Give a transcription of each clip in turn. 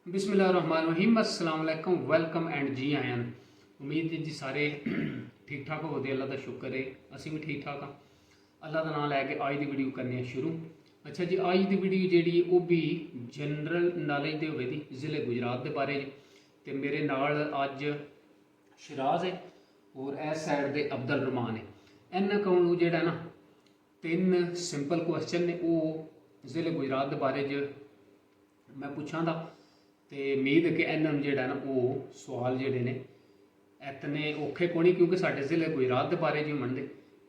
बिस्मिल्लाहिर्रहमानिर्रहीम अस्सलाम वालेकुम वेलकम एंड जी आयन। उम्मीद है जी सारे ठीक ठाक हो। अल्लाह का शुक्र है असी भी ठीक ठाक हाँ। अल्लाह का नाम लैके अज की वीडियो करने शुरू। अच्छा जी, अज की वीडियो जी वो भी जनरल नॉलेज के होवे दी ज़िले गुजरात के बारे तो मेरे नाल अज शराज है और इस साइड के अब्दुल रहमान है। इन्होंने को जोड़ा ना 3 सिंपल क्वेश्चन ने वो ज़िले गुजरात के बारे मैं पूछा था तो उम्मीद है कि इन्होंने जोड़ा ना वो सवाल जोड़े ने इतने औखे को नहीं, क्योंकि साढ़े ज़िले गुजरात के बारे जो मनते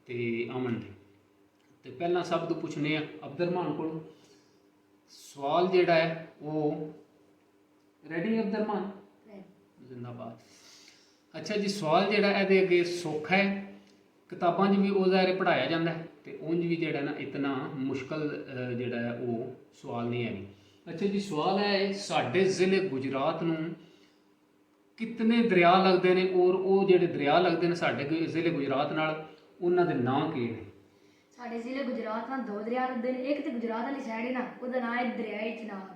तो अमन दे। तो पहला सब तो पूछने अब्दुल रहमान को सवाल जोड़ा है वो रेडी अब्दुल रहमान जिंदाबाद। अच्छा जी, सवाल जोड़ा ये अगे सौखा है, किताबों भी वो ज़ाहिर पढ़ाया जाता है तो उंज भी जोड़ा ना इतना मुश्किल जोड़ा है वो सवाल नहीं है। अच्छा जी, सवाल है साढ़े ज़िले गुजरात नूं कितने दरिया लगते हैं और वो जोड़े दरिया लगते हैं साढ़े ज़िले गुजरात नाल उन्हां दे नाम की ने। साढ़े ज़िले गुजरात में 2 दरिया लगते हैं। एक तो गुजरात वाली साइड है ना, उसका नाम है दरियाई चिनाब।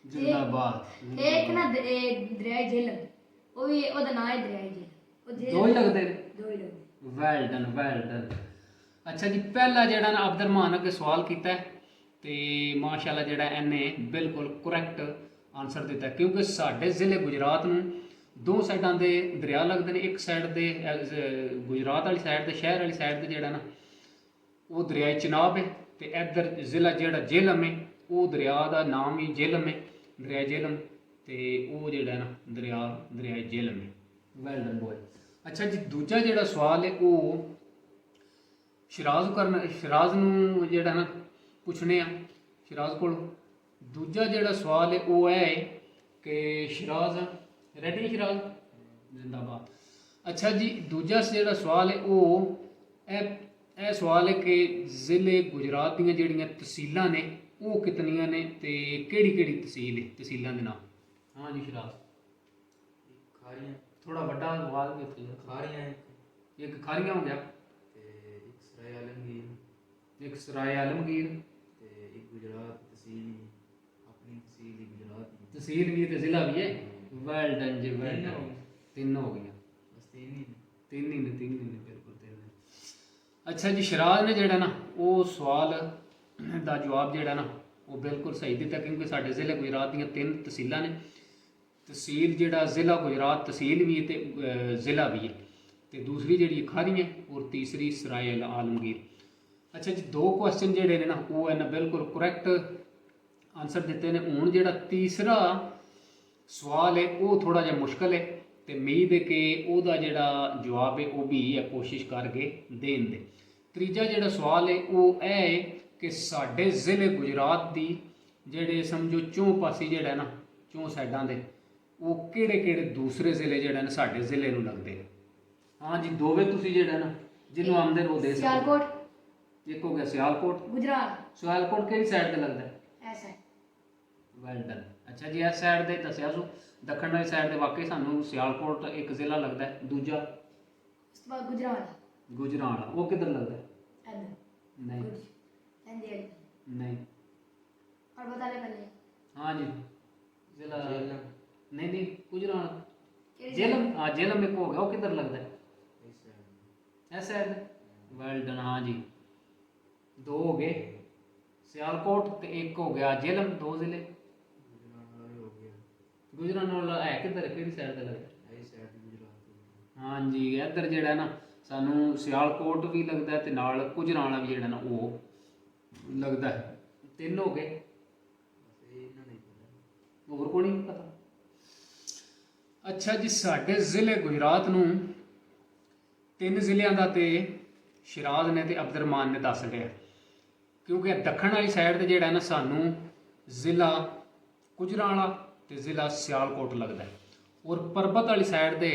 जिंदाबाद। एक ना दरियाई झेलम, वो भी उसका नाम है दरियाई झेलम। दो ही लगते हैं। दो ही लगते। Well done well done. अच्छा जी, पहला जोड़ा ना अब्दुल रहमान अगे सवाल किया है तो माशाल्लाह जोड़ा इन्हें बिल्कुल करैक्ट आंसर दिता, क्योंकि साढ़े ज़िले गुजरात में 2 साइडों के दरिया लगते हैं। एक साइड के गुजरात वाली साइड के शहर वाली साइड से जोड़ा ना वो दरियाई चिनाब है तो इधर ज़िला जोड़ा झेलम है वो दरिया का नाम ही झेलम है, दरिया झेलम तो वो जोड़ा ना दरियाई झेलम है। Well done boy. अच्छा जी, दूजा जोड़ा सवाल है वो शराज नूं जोड़ा ना पूछने शराज को। दूजा जोड़ा सवाल है वो है कि शराज रेडी शराज जिंदाबाद। अच्छा जी, दूजा जोड़ा सवाल है वो ए सवाल है कि ज़िले गुजरात दी जिहड़ियां तहसीलां ने वो कितनियां ने ते केड़ी-केड़ी तहसील है तहसीलों के नाम। हाँ जी शराज। खारियां थोड़ा बड़ा आवाज़ में खारियां एक खारियां हो गया ते एक सराय आलमगीर एक सराय आलमगीर ते एक गुजरात तहसील अपनी तहसील ही गुजरात ही तहसील भी तो ज़िला भी है। वेल डन जी वेल डन। 3 हो गई बस तीन ही 3 ही ने बिल्कुल 3 ने। अच्छा जी, शराज ने जोड़ा ना वो सवाल का जवाब जोड़ा ना वो बिल्कुल सही दिता, क्योंकि साढ़े ज़िले गुजरात दी 3 तहसीलां ने। तहसील जोड़ा ज़िला गुजरात तहसील भी है तो ज़िला भी है तो दूसरी जी खारी है और तीसरी सराय आलमगीर। अच्छा जी, 2 क्वेश्चन जोड़े ने ना वो इन्हें बिल्कुल करैक्ट आंसर दिते ने। हूँ जो तीसरा सवाल है वो थोड़ा जहा मुश्किल है तो उम्मीद है कि वह जोड़ा जवाब है वो भी कोशिश करके देन दे। तीजा जोड़ा सवाल है वो है कि साढ़े ज़िले गुजरात की जोड़े समझो 4 पासे जोड़ा ना 4 साइडों के वो किहड़े दूसरे ज़िले जोड़े ना साढ़े ज़िले नूं लगते हैं। हाँ जी, दोवे तुसीं जोड़ा ना जिन्हों आमदे वो दे सियालकोट एक हो गया सियालकोट। गुजरात सियालकोट किहड़ी साइड ते लगता है। ऐसा है। Well done. अच्छा जी, इस साइड के दसिया सो दक्षिण वाली साइड के वाकई सानू सियालकोट एक ज़िला लगता है। दूजा उस तो बाद गुजरात गुजरात वो किधर लगता है। इधर नहीं लंदे नहीं। और बता ले पहले। हाँ जी, ज़िला झेलम नहीं गुजरात केड़ी झेलम। हाँ झेलम एक हो गया, वो किधर लगता है। इस ऐसा है। Well done. हाँ जी, 2 हो गए सियालकोट तो एक हो गया झेलम, 2 ज़िले। गुजरात वाला भी हो गया गुजरात वाला है किधर किहड़ी साइड ते लगता है। आई साइड गुजरात हो हाँ जी, इधर जोड़ा ना सानू सियालकोट भी लगता है तो नाल गुजरात भी जोड़ा ना वो लगता है। 3 हो गए, बस ये इन्ना नहीं पता होर को नहीं पता। अच्छा जी, साढ़े ज़िले गुजरात नूं 3 ज़िलियां दा ते शराज ने ते अब्दुल रहमान ने दस लिया, क्योंकि दक्षिण वाली साइड ते जोड़ा ना सानू ज़िला गुजरांवाला ते ज़िला सियालकोट लगता है और परबत वाली साइड ते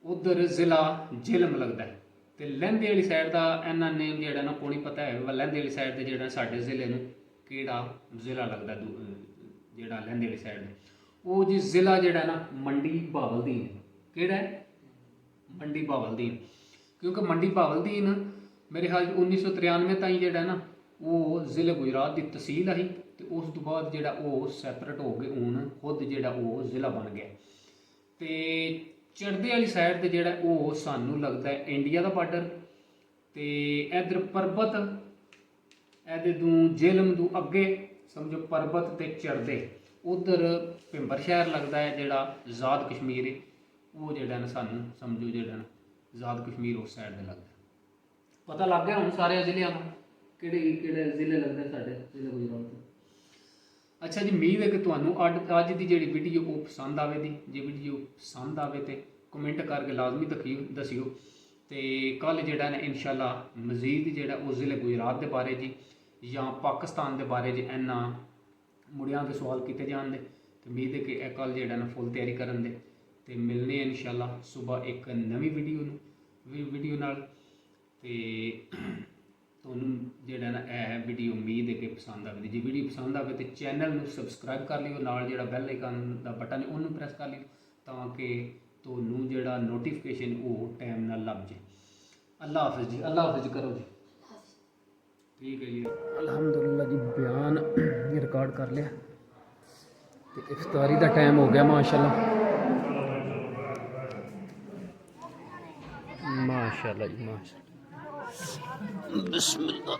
उधर ज़िला झेलम लगता है तो लहंदे वाली साइड का इन्हों ने जोड़ा ना को नहीं पता है। लहंदे वाली साइड से जोड़ा साढ़े ज़िले नूं किहड़ा ज़िला लगता जोड़ा लहंदे वाली साइड वो जी ज़िला जोड़ा ना मंडी बावलदीन किहड़ा है मंडी बावलदीन, क्योंकि मंडी बावलदीन मेरे ख्याल 1993 ताईं जोड़ा ना वो ज़िले गुजरात की तहसील आई ਤੇ ਉਸ ਤੋਂ ਬਾਅਦ ਜਿਹੜਾ ਉਹ ਸੈਪਰੇਟ ਹੋ ਕੇ ਹੁਣ ਖੁਦ ਜਿਹੜਾ ਉਹ ਜ਼ਿਲ੍ਹਾ ਬਣ ਗਿਆ। ਤੇ ਚੜ੍ਹਦੇ ਵਾਲੀ ਸਾਈਡ ਤੇ ਜਿਹੜਾ ਉਹ ਸਾਨੂੰ ਲੱਗਦਾ ਹੈ ਇੰਡੀਆ ਦਾ ਬਾਰਡਰ, ਤੇ ਇਧਰ ਪਰਬਤ, ਇਹਦੇ ਤੋਂ ਜੇਲਮ ਤੋਂ ਅੱਗੇ ਸਮਝੋ ਪਰਬਤ ਤੇ ਚੜ੍ਹਦੇ ਉਧਰ ਭਿੰਬਰ ਸ਼ਹਿਰ ਲੱਗਦਾ ਹੈ, ਜਿਹੜਾ ਆਜ਼ਾਦ ਕਸ਼ਮੀਰ ਹੈ ਉਹ ਜਿਹੜਾ ਨਾ ਸਾਨੂੰ ਸਮਝੋ ਜਿਹੜਾ ਨਾ ਆਜ਼ਾਦ ਕਸ਼ਮੀਰ ਉਸ ਸਾਈਡ ਤੇ ਲੱਗਦਾ। ਪਤਾ ਲੱਗ ਗਿਆ ਹੁਣ ਸਾਰੇ ਜ਼ਿਲ੍ਹਿਆਂ ਦਾ ਕਿਹੜੇ ਕਿਹੜੇ ਜ਼ਿਲ੍ਹੇ ਲੱਗਦੇ ਸਾਡੇ ਜ਼ਿਲ੍ਹੇ ਗੁਜਰਾਤ ਦੇ। ਅੱਛਾ ਜੀ, ਉਮੀਦ ਹੈ ਕਿ ਤੁਹਾਨੂੰ ਅੱਜ ਦੀ ਜਿਹੜੀ ਵੀਡੀਓ ਉਹ ਪਸੰਦ ਆਵੇਗੀ। ਜੇ ਵੀਡੀਓ ਪਸੰਦ ਆਵੇ ਤੇ ਕਮੈਂਟ ਕਰਕੇ ਲਾਜ਼ਮੀ ਦੱਸਿਓ। ਤੇ ਕੱਲ ਜਿਹੜਾ ਨਾ ਇਨਸ਼ਾਅੱਲਾ ਮਜ਼ੀਦ ਜਿਹੜਾ ਉਹ ਜ਼ਿਲ੍ਹੇ ਗੁਜਰਾਤ ਦੇ ਬਾਰੇ ਜੀ ਜਾਂ ਪਾਕਿਸਤਾਨ ਦੇ ਬਾਰੇ ਜੀ ਇਹਨਾਂ ਮੁੜਿਆਂ ਦੇ ਸਵਾਲ ਕੀਤੇ ਜਾਣ ਦੇ। ਤੇ ਉਮੀਦ ਹੈ ਕਿ ਇਹ ਕੱਲ ਜਿਹੜਾ ਨਾ ਫੁੱਲ ਤਿਆਰੀ ਕਰਨ ਦੇ ਤੇ ਮਿਲਨੇ ਇਨਸ਼ਾਅੱਲਾ ਸਵੇਰ ਇੱਕ ਨਵੀਂ ਵੀਡੀਓ ਨਾਲ। ਤੇ ਤੁਹਾਨੂੰ ਜਿਹੜਾ ਨਾ ਇਹ ਵੀਡੀਓ ਉਮੀਦ ਹੈ ਕਿ ਪਸੰਦ ਆਵੇ। ਜੇ ਵੀਡੀਓ ਪਸੰਦ ਆਵੇ ਤੇ ਚੈਨਲ ਨੂੰ ਸਬਸਕ੍ਰਾਈਬ ਕਰ ਲਿਓ, ਨਾਲ ਜਿਹੜਾ ਬੈਲ ਆਈਕਨ ਦਾ ਬਟਨ ਹੈ ਉਹਨੂੰ ਪ੍ਰੈਸ ਕਰ ਲਿਓ ਤਾਂ ਕਿ ਤੁਹਾਨੂੰ ਜਿਹੜਾ ਨੋਟੀਫਿਕੇਸ਼ਨ ਉਹ ਟਾਈਮ ਨਾਲ ਲੱਭ ਜੇ। ਅੱਲਾ ਹਾਫਿਜ਼ ਜੀ, ਅੱਲਾ ਹਾਫਿਜ਼ ਕਰੋ ਜੀ। ਠੀਕ ਹੈ ਜੀ, ਅਲਹਮਦੁਲਿਲਾ ਜੀ ਬਿਆਨ ਰਿਕਾਰਡ ਕਰ ਲਿਆ ਤੇ ਇਫਤਾਰੀ ਦਾ ਟਾਈਮ ਹੋ ਗਿਆ ਮਾਸ਼ਾਅੱਲਾ। माशाल्लाह जी माशाल्लाह। बिस्मिल्लाह।